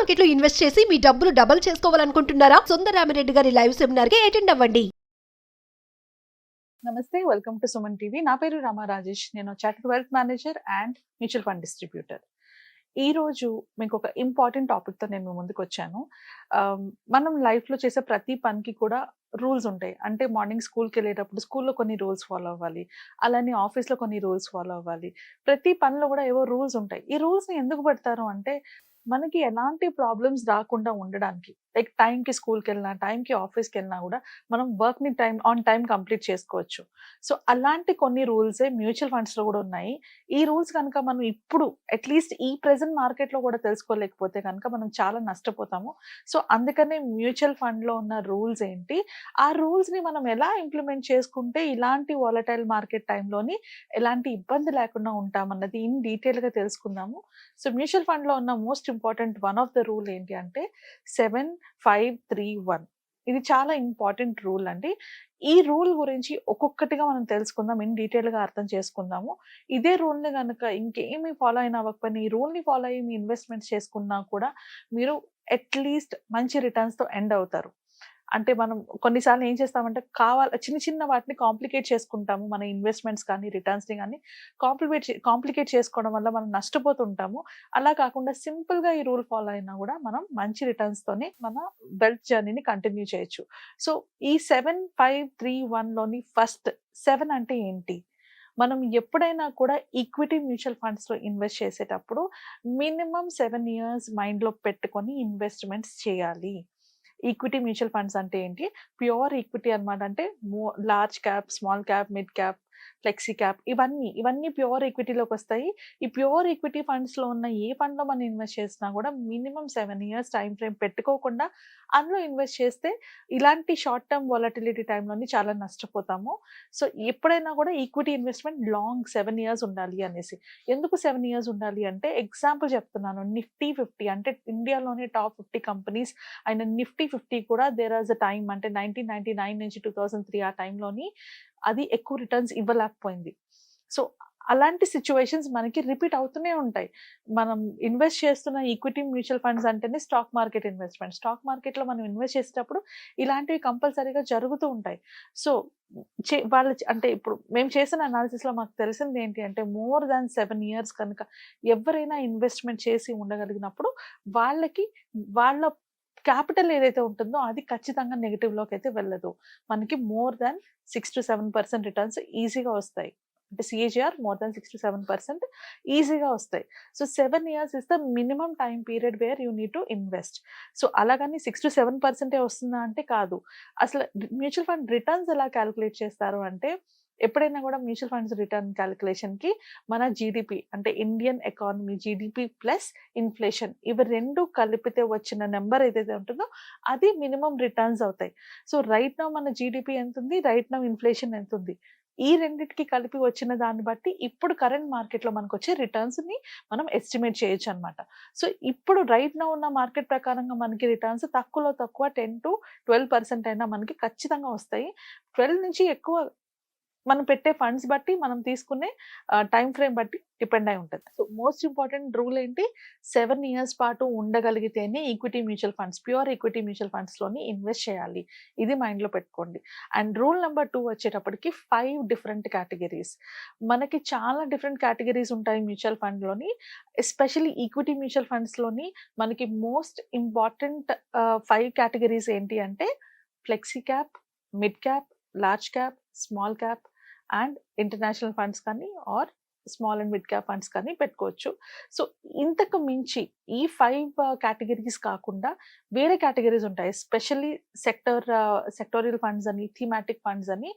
Market లో invest చేసి మీ డబ్బులు డబుల్ చేసుకోవాలనుకుంటున్నారా? సుందరరామిరెడ్డి గారి లైవ్ సెమినార్ కి అటెండ్ అవ్వండి. నమస్తే, వెల్కమ్ టు సుమన్ టీవీ. నా పేరు రామా రాజేష్. నేను chartered wealth manager and mutual fund distributor. ఈ రోజు మీకు ఒక ఇంపార్టెంట్ టాపిక్ తో నేను మీ ముందుకు వచ్చాను. మనం లైఫ్ లో చేసే ప్రతి పనికి కూడా రూల్స్ ఉంటాయి. అంటే మార్నింగ్ స్కూల్కి వెళ్ళేటప్పుడు స్కూల్లో కొన్ని రూల్స్ ఫాలో అవ్వాలి, అలానే ఆఫీస్లో కొన్ని రూల్స్ ఫాలో అవ్వాలి. ప్రతి పనిలో కూడా ఏవో రూల్స్ ఉంటాయి. ఈ రూల్స్ ని ఎందుకు పెడతారు అంటే మనకి ఎలాంటి ప్రాబ్లమ్స్ రాకుండా ఉండడానికి. లైక్ టైంకి స్కూల్కి వెళ్ళినా, టైంకి ఆఫీస్కి వెళ్ళినా కూడా మనం వర్క్ ని ఆన్ టైం కంప్లీట్ చేసుకోవచ్చు. సో అలాంటి కొన్ని రూల్సే మ్యూచువల్ ఫండ్స్ లో కూడా ఉన్నాయి. ఈ రూల్స్ కనుక మనం ఇప్పుడు అట్లీస్ట్ ఈ ప్రెసెంట్ మార్కెట్ లో కూడా తెలుసుకోలేకపోతే కనుక మనం చాలా నష్టపోతాము. సో అందుకనే మ్యూచువల్ ఫండ్ లో ఉన్న రూల్స్ ఏంటి, ఆ రూల్స్ ని మనం ఎలా ఇంప్లిమెంట్ చేసుకుంటే ఇలాంటి వాలటైల్ మార్కెట్ టైంలోని ఎలాంటి ఇబ్బంది లేకుండా ఉంటామన్నది ఇన్ డీటెయిల్ గా తెలుసుకుందాము. సో మ్యూచువల్ ఫండ్ లో ఉన్న most important one of the rule ఏంటి అంటే 7-5-3-1. ఇది చాలా ఇంపార్టెంట్ రూల్ అండి. ఈ రూల్ గురించి ఒక్కొక్కటిగా మనం తెలుసుకుందాం, ఇన్ డీటెయిల్ గా అర్థం చేసుకుందాము. ఇదే రూల్ ని కనుక ఇంకేమీ ఫాలో అయినా అవ్వకపోయినా ఈ రూల్ ని ఫాలో అయ్యి మీ ఇన్వెస్ట్మెంట్స్ చేసుకున్నా కూడా మీరు అట్లీస్ట్ మంచి రిటర్న్స్ తో ఎండ్ అవుతారు. అంటే మనం కొన్నిసార్లు ఏం చేస్తామంటే చిన్న చిన్న వాటిని కాంప్లికేట్ చేసుకుంటాము. మన ఇన్వెస్ట్మెంట్స్ కానీ రిటర్న్స్ ని కానీ కాంప్లికేట్ చేసుకోవడం వల్ల మనం నష్టపోతుంటాము. అలా కాకుండా సింపుల్ గా ఈ రూల్ ఫాలో అయినా కూడా మనం మంచి రిటర్న్స్ తోనే మన వెల్త్ జర్నీని కంటిన్యూ చేయొచ్చు. సో ఈ 7-5-3-1 లోని ఫస్ట్ 7 అంటే ఏంటి? మనం ఎప్పుడైనా కూడా ఈక్విటీ మ్యూచువల్ ఫండ్స్ లో ఇన్వెస్ట్ చేసేటప్పుడు మినిమం 7 ఇయర్స్ మైండ్ లో పెట్టుకొని ఇన్వెస్ట్మెంట్స్ చేయాలి. ఈక్విటీ మ్యూచువల్ ఫండ్స్ అంటే ఏంటి? ప్యూర్ ఈక్విటీ అన్నమాట. అంటే large cap, small cap, mid cap, flexi cap, ఇవన్నీ ప్యూర్ ఈక్విటీలోకి వస్తాయి. ఈ ప్యూర్ ఈక్విటీ ఫండ్స్ లో ఉన్న ఏ ఫండ్ లో మనం ఇన్వెస్ట్ చేసినా కూడా మినిమం 7 ఇయర్స్ టైం ఫ్రేమ్ పెట్టుకోకుండా అందులో ఇన్వెస్ట్ చేస్తే ఇలాంటి షార్ట్ టర్మ్ వాలటిలిటీ టైంలోని చాలా నష్టపోతాము. సో ఎప్పుడైనా కూడా ఈక్విటీ ఇన్వెస్ట్మెంట్ లాంగ్ 7 ఇయర్స్ ఉండాలి అనేసి. ఎందుకు 7 ఇయర్స్ ఉండాలి అంటే ఎగ్జాంపుల్ చెప్తున్నాను. నిఫ్టీ 50 అంటే ఇండియాలోనే టాప్ 50 కంపెనీస్ అయిన నిఫ్టీ 50 కూడా దేర్ ఆస్ అ టైమ్, అంటే 1999 నుంచి 2003 ఆ టైంలోని అది ఎక్కువ రిటర్న్స్ ఇవ్వలేకపోయింది. సో అలాంటి సిచ్యువేషన్స్ మనకి రిపీట్ అవుతూనే ఉంటాయి. మనం ఇన్వెస్ట్ చేస్తున్న ఈక్విటీ మ్యూచువల్ ఫండ్స్ అంటేనే stock market investment. Stock market లో మనం ఇన్వెస్ట్ చేసేటప్పుడు ఇలాంటివి కంపల్సరీగా జరుగుతూ ఉంటాయి. సో అంటే ఇప్పుడు మేము చేసిన అనాలిసిస్ లో మాకు తెలిసింది ఏంటి అంటే మోర్ దాన్ 7 ఇయర్స్ కనుక ఎవరైనా ఇన్వెస్ట్మెంట్ చేసి ఉండగలిగినప్పుడు వాళ్ళకి వాళ్ళ క్యాపిటల్ ఏదైతే ఉంటుందో అది ఖచ్చితంగా నెగటివ్ లోకి అయితే వెళ్ళదు. మనకి మోర్ దాన్ 6-7% రిటర్న్స్ ఈజీగా వస్తాయి. అంటే సిఏజిఆర్ మోర్ దాన్ 6-7% ఈజీగా వస్తాయి. So 7 years is the minimum time period where you need to invest. So అలాగని 6-7% వస్తుందా అంటే కాదు. అసలు మ్యూచువల్ ఫండ్ రిటర్న్స్ ఎలా క్యాలిక్యులేట్ చేస్తారు అంటే ఎప్పుడైనా కూడా మ్యూచువల్ ఫండ్స్ రిటర్న్ క్యాలిక్యులేషన్ కి మన జీడిపి, అంటే Indian economy GDP plus inflation, ఇవి రెండు కలిపితే వచ్చిన నెంబర్ ఏదైతే ఉంటుందో అది మినిమం రిటర్న్స్ అవుతాయి. సో రైట్ నౌ మన జీడిపి ఎంత ఉంది, రైట్ నౌ ఇన్ఫ్లేషన్ ఎంత ఉంది, ఈ రెండింటికి కలిపి వచ్చిన దాన్ని బట్టి ఇప్పుడు కరెంట్ మార్కెట్ లో మనకు వచ్చే రిటర్న్స్ ని మనం ఎస్టిమేట్ చేయొచ్చు అనమాట. సో ఇప్పుడు రైట్ నౌ ఉన్న మార్కెట్ ప్రకారంగా మనకి రిటర్న్స్ తక్కువలో తక్కువ 10-12% అయినా మనకి ఖచ్చితంగా వస్తాయి. 12 నుంచి ఎక్కువ మనం పెట్టే ఫండ్స్ బట్టి, మనం తీసుకునే టైం ఫ్రేమ్ బట్టి డిపెండ్ అయి ఉంటుంది. సో మోస్ట్ ఇంపార్టెంట్ రూల్ ఏంటి? 7 ఇయర్స్ పాటు ఉండగలిగితేనే equity mutual funds, pure equity mutual funds లోని ఇన్వెస్ట్ చేయాలి. ఇది మైండ్ లో పెట్టుకోండి. అండ్ రూల్ నెంబర్ 2 వచ్చేటప్పటికి 5 డిఫరెంట్ కేటగిరీస్. మనకి చాలా డిఫరెంట్ కేటగిరీస్ ఉంటాయి మ్యూచువల్ ఫండ్ లోని. ఎస్పెషల్లీ ఈక్విటీ మ్యూచువల్ ఫండ్స్ లోని మనకి మోస్ట్ ఇంపార్టెంట్ 5 కేటగిరీస్ ఏంటి అంటే flexi cap, mid cap, large cap, small cap and international funds కానీ or small and mid cap funds కానీ పెట్టుకోవచ్చు. సో ఇంతకు మించి ఈ 5 కేటగిరీస్ కాకుండా వేరే కేటగిరీస్ ఉంటాయి. ఎస్పెషల్లీ సెక్టోరియల్ ఫండ్స్ అని, థీమాటిక్ ఫండ్స్ అని,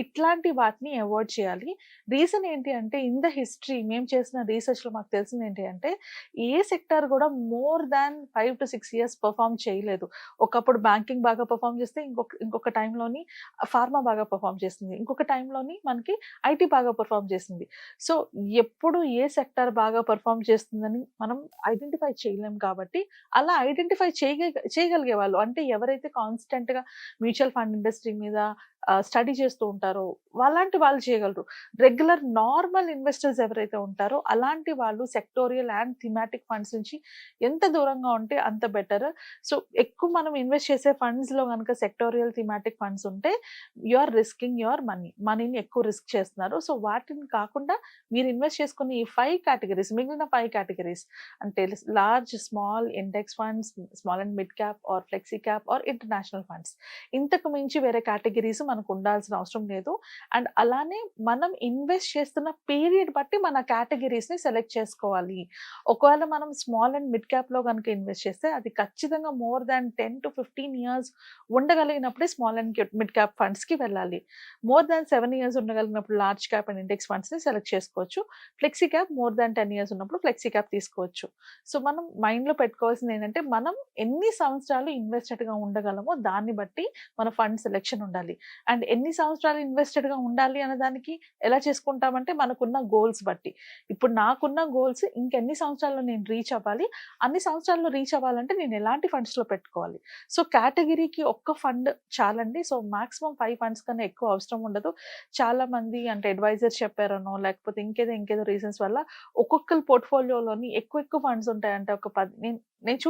ఇట్లాంటి వాటిని అవాయిడ్ చేయాలి. రీజన్ ఏంటి అంటే ఇన్ ద హిస్టరీ మేము చేసిన రీసెర్చ్ లో మాకు తెలిసింది ఏంటి అంటే ఏ సెక్టర్ కూడా మోర్ దాన్ 5-6 ఇయర్స్ పర్ఫామ్ చేయలేదు. ఒకప్పుడు బ్యాంకింగ్ బాగా పర్ఫామ్ చేస్తే ఇంకొక టైంలోని ఫార్మా బాగా పర్ఫామ్ చేస్తుంది, ఇంకొక టైంలోని మనకి ఐటీ బాగా పర్ఫామ్ చేస్తుంది. సో ఎప్పుడు ఏ సెక్టర్ బాగా పర్ఫామ్ చేస్తుందని మనం ఐడెంటిఫై చేయలేం. కాబట్టి అలా ఐడెంటిఫై చేయగలిగే వాళ్ళు, అంటే ఎవరైతే కాన్స్టెంట్ గా మ్యూచువల్ ఫండ్ ఇండస్ట్రీ మీద స్టడీ చేస్తూ ఉంటారో అలాంటి వాళ్ళు చేయగలరు. రెగ్యులర్ నార్మల్ ఇన్వెస్టర్స్ ఎవరైతే ఉంటారో అలాంటి వాళ్ళు సెక్టోరియల్ అండ్ థీమాటిక్ ఫండ్స్ నుంచి ఎంత దూరంగా ఉంటే అంత బెటర్. సో ఎక్కువ మనం ఇన్వెస్ట్ చేసే ఫండ్స్‌లో గనుక సెక్టోరియల్ థీమాటిక్ ఫండ్స్ ఉంటే యూ ఆర్ రిస్కింగ్ యువర్ మనీని ఎక్కువ రిస్క్ చేస్తున్నారు. సో వాటిని కాకుండా మీరు ఇన్వెస్ట్ చేసుకున్న ఈ 5 కేటగరీస్, మిగిలిన 5 కేటగరీస్ అంటే large, small, index funds, small and mid cap or flexi cap or international funds. ఇంతకు మించి వేరే కేటగరీస్ మనకు ఉండాల్సిన అవసరం లేదు. అండ్ అలానే మనం ఇన్వెస్ట్ చేస్తున్న పీరియడ్ బట్టి మన కేటగరీస్‌ని సెలెక్ట్ చేసుకోవాలి. ఒకవేళ మనం స్మాల్ అండ్ మిడ్ క్యాప్‌లో గనుక ఇన్వెస్ట్ చేస్తే అది ఖచ్చితంగా మోర్ దాన్ 10-15 ఇయర్స్ ఉండగలిగినప్పుడే స్మాల్ అండ్ మిడ్ క్యాప్ ఫండ్స్‌కి వెళ్ళాలి. మోర్ దాన్ 7 ఇయర్స్ ఉండగలిగినప్పుడు లార్జ్ క్యాప్ అండ్ ఇండెక్స్ ఫండ్స్‌ని సెలెక్ట్ చేసుకోవచ్చు. Flexi cap more than 10 years ఉన్నప్పుడు ఫ్లెక్సీ క్యాప్ తీసుకోవచ్చు. సో మనం మైండ్‌లో పెట్టుకోవాల్సింది ఏంటంటే మనం ఎన్ని సంవత్సరాలు ఇన్వెస్టెడ్‌గా ఉండగలమో దాన్ని బట్టి మన ఫండ్ సెలెక్షన్ ఉండాలి. అండ్ ఎన్ని సంవత్సరాలు ఇన్వెస్టెడ్‌గా ఉండాలి అనే దానికి ఎలా చేసుకుంటామంటే మనకున్న గోల్స్ బట్టి. ఇప్పుడు నాకున్న గోల్స్ ఇంకెన్ని సంవత్సరాల్లో నేను రీచ్ అవ్వాలి, అన్ని సంవత్సరాల్లో రీచ్ అవ్వాలంటే నేను ఎలాంటి ఫండ్స్‌లో పెట్టుకోవాలి. సో కేటగిరీకి ఒక్క ఫండ్ చాలండి. సో మాక్సిమం 5 ఫండ్స్ కన్నా ఎక్కువ అవసరం ఉండదు. చాలా మంది అంటే అడ్వైజర్స్ చెప్పారనో లేకపోతే ఇంకేదో రీజన్స్ వల్ల ఒక్కొక్కరి పోర్ట్‌ఫోలియోలోని ఎక్కువ ఫండ్స్ ఉంటాయంటే ఒక 10 నేను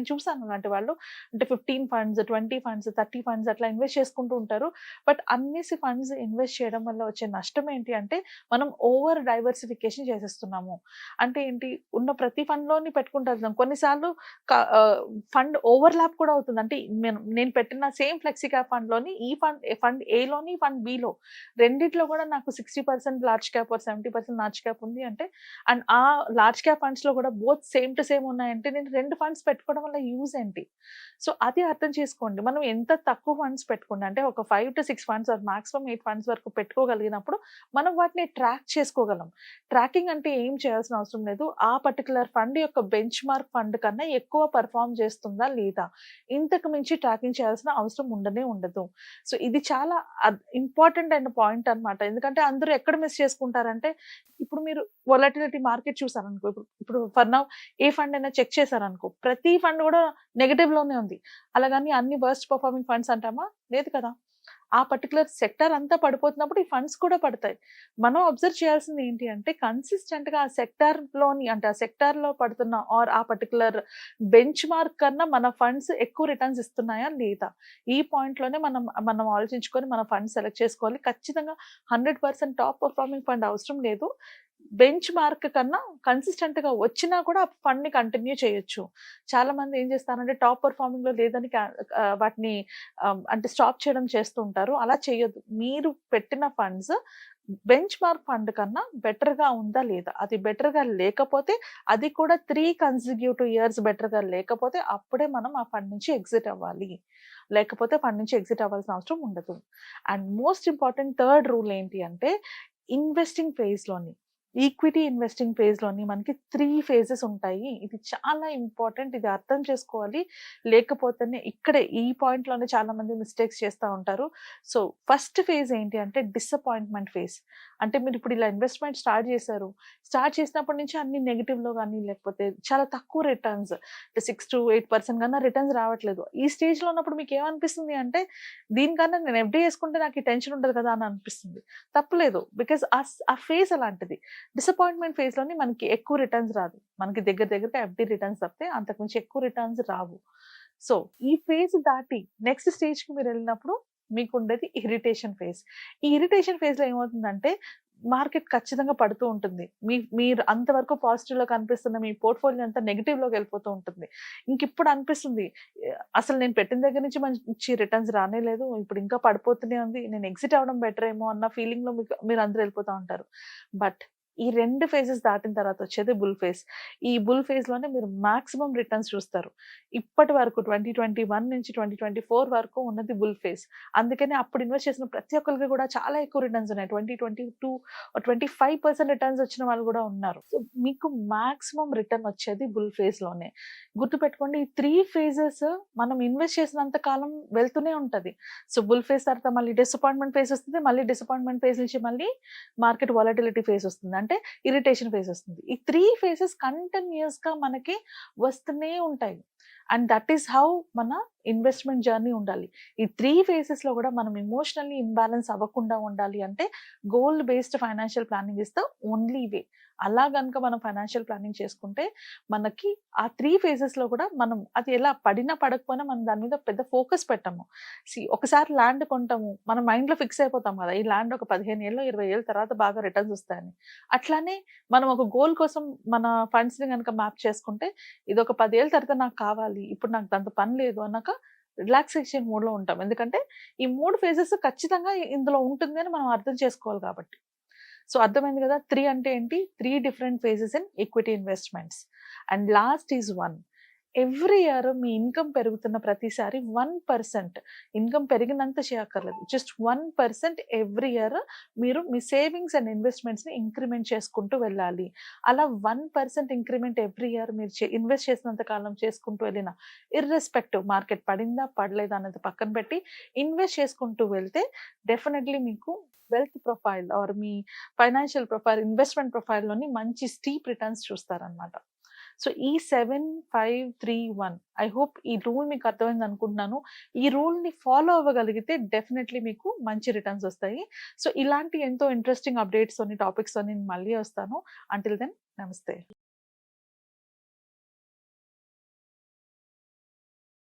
చూసాను అలాంటి వాళ్ళు. అంటే 15 ఫండ్స్, 20 ఫండ్స్, 30 ఫండ్స్ అట్లా ఇన్వెస్ట్ చేసుకుంటూ ఉంటారు. బట్ అన్నేసి ఫండ్స్ ఇన్వెస్ట్ చేయడం వల్ల వచ్చే నష్టం ఏంటి అంటే మనం ఓవర్ డైవర్సిఫికేషన్ చేసేస్తున్నాము. అంటే ఏంటి, ఉన్న ప్రతి ఫండ్‌లోని పెట్టుకుంటూ వెళ్తున్నాం. కొన్నిసార్లు ఫండ్ ఓవర్‌లాప్ కూడా అవుతుంది. అంటే నేను పెట్టిన సేమ్ ఫ్లెక్సీ క్యాప్ ఫండ్‌లోని ఈ ఫండ్ ఏలోని, ఫండ్ బిలో రెండిట్లో కూడా నాకు 60% large cap or 70% large cap ఉంది అంటే, అండ్ ఆ లార్జ్ క్యాప్ ఫండ్స్‌లో కూడా బోత్ సేమ్ టు సేమ్ ఉన్నాయంటే నేను 2 ఫండ్స్ పెట్టుకోవడం వల్ల యూజ్ ఏంటి? సో అది అర్థం చేసుకోండి. మనం ఎంత తక్కువ ఫండ్స్ పెట్టుకుంటే అంటే ఒక 5-6 ఫండ్స్ ఆర్ మాక్సిమం 8 ఫండ్స్ వరకు పెట్టుకోగలిగినప్పుడు మనం వాటిని ట్రాక్ చేసుకోగలం. ట్రాకింగ్ అంటే ఏం చేయాల్సిన అవసరం లేదు. ఆ పర్టిక్యులర్ ఫండ్ యొక్క బెంచ్ మార్క్ ఫండ్ కన్నా ఎక్కువ పెర్ఫార్మ్ చేస్తుందా లేదా, ఇంతకు మించి ట్రాకింగ్ చేయాల్సిన అవసరం ఉండదు. సో ఇది చాలా ఇంపార్టెంట్ అయిన పాయింట్ అన్నమాట. ఎందుకంటే అందరూ ఎక్కడ మిస్ చేసుకుంటారంటే, ఇప్పుడు మీరు వొలటిలిటీ మార్కెట్ చూసారనుకో, ఇప్పుడు ఫర్ నౌ ఏ ఫండ్ అయినా చెక్ చేశారనుకో, ప్రతి ఫండ్ కూడా నెగెటివ్ లోనే ఉంది. అలాగని అన్ని వర్స్ట్ పర్ఫార్మింగ్ ఫండ్స్ అంటామా? లేదు కదా. ఆ పర్టిక్యులర్ సెక్టార్ అంతా పడిపోతున్నప్పుడు ఈ ఫండ్స్ కూడా పడతాయి. మనం అబ్జర్వ్ చేయాల్సింది ఏంటి అంటే కన్సిస్టెంట్‌గా ఆ సెక్టార్‌లోని అంటే ఆ సెక్టార్‌లో పడుతున్న ఆర్ ఆ పర్టిక్యులర్ బెంచ్ మార్క్ కన్నా మన ఫండ్స్ ఎక్కువ రిటర్న్స్ ఇస్తున్నాయా లేదా? ఈ పాయింట్‌లోనే మనం ఆలోచించుకొని మన ఫండ్ సెలెక్ట్ చేసుకోవాలి. ఖచ్చితంగా 100% టాప్ పర్ఫార్మింగ్ ఫండ్ అవసరం లేదు. బెంచ్ మార్క్ కన్నా కన్సిస్టెంట్‌గా వచ్చినా కూడా ఆ ఫండ్‌ని కంటిన్యూ చేయొచ్చు. చాలా మంది ఏం చేస్తారంటే టాప్ పర్ఫార్మింగ్‌లో లేదని వాటిని అంటే స్టాప్ చేయడం చేస్తూ ఉంటారు. అలా చేయొద్దు. మీరు పెట్టిన ఫండ్స్ బెంచ్ మార్క్ ఫండ్ కన్నా బెటర్‌గా ఉందా లేదా? అది బెటర్‌గా లేకపోతే, అది కూడా 3 కన్సిక్యూటివ్ ఇయర్స్ బెటర్‌గా లేకపోతే అప్పుడే మనం ఆ ఫండ్ నుంచి ఎగ్జిట్ అవ్వాలి. లేకపోతే ఫండ్ నుంచి ఎగ్జిట్ అవ్వాల్సిన అవసరం ఉండదు. And most important third rule ఏంటి అంటే ఇన్వెస్టింగ్ ఫేజ్‌లోని ఈక్విటీ ఇన్వెస్టింగ్ ఫేజ్‌లోని మనకి 3 ఫేజెస్ ఉంటాయి. ఇది చాలా ఇంపార్టెంట్. ఇది అర్థం చేసుకోవాలి. లేకపోతేనే ఇక్కడే ఈ పాయింట్‌లోనే చాలా మంది మిస్టేక్స్ చేస్తా ఉంటారు. సో ఫస్ట్ ఫేజ్ ఏంటి అంటే డిసప్పాయింట్‌మెంట్ ఫేజ్. అంటే మీరు ఇప్పుడు ఇలా ఇన్వెస్ట్‌మెంట్ స్టార్ట్ చేశారు. స్టార్ట్ చేసినప్పటి నుంచి అన్ని నెగెటివ్‌లో గాని లేకపోతే చాలా తక్కువ రిటర్న్స్ అంటే 6-8% కన్నా రిటర్న్స్ రావట్లేదు. ఈ స్టేజ్‌లో ఉన్నప్పుడు మీకు ఏమనిపిస్తుంది అంటే దీనికన్నా నేను ఎఫ్‌డి చేసుకుంటే నాకు ఈ టెన్షన్ ఉండదు కదా అని అనిపిస్తుంది. తప్పులేదు. బికాజ్ ఆ ఫేజ్ అలాంటిది. డిసప్పాయింట్‌మెంట్ ఫేజ్‌లోని మనకి ఎక్కువ రిటర్న్స్ రాదు. మనకి దగ్గరగా ఎఫ్‌డి రిటర్న్స్ తప్పితే అంతకు మించి ఎక్కువ రిటర్న్స్ రావు. సో ఈ ఫేజ్ దాటి నెక్స్ట్ స్టేజ్‌కి మీరెళ్ళినప్పుడు మీకుండేది ఇరిటేషన్ ఫేజ్. ఈ ఇరిటేషన్ ఫేజ్‌లో ఏమవుతుందంటే మార్కెట్ ఖచ్చితంగా పడుతూ ఉంటుంది. మీరు అంతవరకు పాజిటివ్‌లో కనిపిస్తున్న మీ పోర్ట్‌ఫోలియో అంతా నెగెటివ్‌లోకి వెళ్ళిపోతూ ఉంటుంది. ఇంకిప్పుడు అనిపిస్తుంది అసలు నేను పెట్టిన దగ్గర నుంచి మంచి రిటర్న్స్ రానే లేదు. ఇప్పుడు ఇంకా పడిపోతూనే ఉంది. నేను ఎగ్జిట్ అవ్వడం బెటర్ ఏమో అన్న ఫీలింగ్‌లో మీరందరూ వెళ్ళిపోతా ఉంటారు. బట్ ఈ 2 ఫేజెస్ దాటిన తర్వాత వచ్చేది బుల్ ఫేజ్. ఈ బుల్ ఫేజ్‌లోనే మీరు మాక్సిమం రిటర్న్స్ చూస్తారు. ఇప్పటి వరకు 2021 నుంచి 2024 వరకు ఉన్నది బుల్ ఫేజ్. అందుకని అప్పుడు ఇన్వెస్ట్ చేసిన ప్రతి ఒక్కరికి కూడా చాలా ఎక్కువ రిటర్న్స్ ఉన్నాయి. 2022 25% రిటర్న్స్ వచ్చిన వాళ్ళు కూడా ఉన్నారు. సో మీకు మాక్సిమం రిటర్న్ వచ్చేది బుల్ ఫేజ్‌లోనే. గుర్తుపెట్టుకోండి, ఈ 3 ఫేజెస్ మనం ఇన్వెస్ట్ చేసినంత కాలం వెళ్తూనే ఉంటది. సో బుల్ ఫేజ్ తర్వాత మళ్ళీ డిసప్పాయింట్‌మెంట్ ఫేజ్ వస్తుంది. మళ్ళీ డిసప్పాయింట్‌మెంట్ ఫేజ్ నుంచి మళ్ళీ మార్కెట్ వాలటిలిటీ ఫేజ్ వస్తుంది. అంటే ఇరిటేషన్ ఫేజ్ వస్తుంది. ఈ 3 ఫేజెస్ కంటిన్యూయస్‌గా మనకి వస్తూనే ఉంటాయి. అండ్ దట్ ఈస్ హౌ మన ఇన్వెస్ట్‌మెంట్ జర్నీ ఉండాలి. ఈ 3 ఫేజెస్‌లో కూడా మనం ఎమోషనల్లీ ఇంబాలెన్స్ అవ్వకుండా ఉండాలి అంటే goal based financial planning is the only way. అలా గనుక మనం ఫైనాన్షియల్ ప్లానింగ్ చేసుకుంటే మనకి ఆ 3 ఫేజెస్‌లో కూడా మనం అది ఎలా పడినా పడకపోయినా మనం దాని మీద పెద్ద ఫోకస్ పెట్టము. ఒకసారి ల్యాండ్ కొంటాము. మన మైండ్‌లో ఫిక్స్ అయిపోతాం కదా! ఈ ల్యాండ్ ఒక 15 ఏళ్ళో, 20 ఏళ్ళ తర్వాత బాగా రిటర్న్స్ వస్తాయని. అట్లానే మనం ఒక గోల్ కోసం మన ఫండ్స్‌ని గనుక మ్యాప్ చేసుకుంటే ఇదొక 10 ఏళ్ళ తర్వాత నాకు కావాలి. ఇప్పుడు నాకు దాంతో పని లేదు అన్నాక రిలాక్సేషన్ మోడ్‌లో ఉంటాం. ఎందుకంటే ఈ 3 ఫేజెస్ ఖచ్చితంగా ఇందులో ఉంటుంది అని మనం అర్థం చేసుకోవాలి కాబట్టి. సో అర్థమైంది కదా! 3 అంటే ఏంటి? 3 different phases in equity investments. And last is 1. Every year me income పెరుగుతున్న ప్రతిసారి 1% ఇన్‌కమ్ పెరిగినంత చేయక్కర్లేదు. జస్ట్ 1% ఎవ్రీ ఇయర్ మీరు మీ సేవింగ్స్ అండ్ ఇన్వెస్ట్‌మెంట్స్‌ని ఇంక్రిమెంట్ చేసుకుంటూ వెళ్ళాలి. అలా 1% ఇంక్రిమెంట్ ఎవ్రీ ఇయర్ మీరు ఇన్వెస్ట్ చేసినంత కాలం చేసుకుంటూ వెళ్ళిన ఇర్రెస్పెక్టివ్ మార్కెట్ పడిందా, పడలేదా అనేది పక్కన పెట్టి ఇన్వెస్ట్ చేసుకుంటూ వెళ్తే డెఫినెట్‌లీ మీకు వెల్త్ ప్రొఫైల్ ఆర్ మీ ఫైనాన్షియల్ ప్రొఫైల్, ఇన్వెస్ట్‌మెంట్ ప్రొఫైల్‌లోని మంచి స్టీప్ రిటర్న్స్ చూస్తారనమాట. సో ఈ 7, 5, 3, 1 ఐ హోప్ ఈ రూల్ మీకు అర్థమైంది అనుకుంటున్నాను. ఈ రూల్‌ని ఫాలో అవ్వగలిగితే డెఫినెట్‌లీ మీకు మంచి రిటర్న్స్ వస్తాయి. సో ఇలాంటి ఎంతో ఇంట్రెస్టింగ్ అప్డేట్స్‌తోని, టాపిక్స్‌తోని నేను మళ్ళీ వస్తాను. అంటిల్ దెన్ నమస్తే.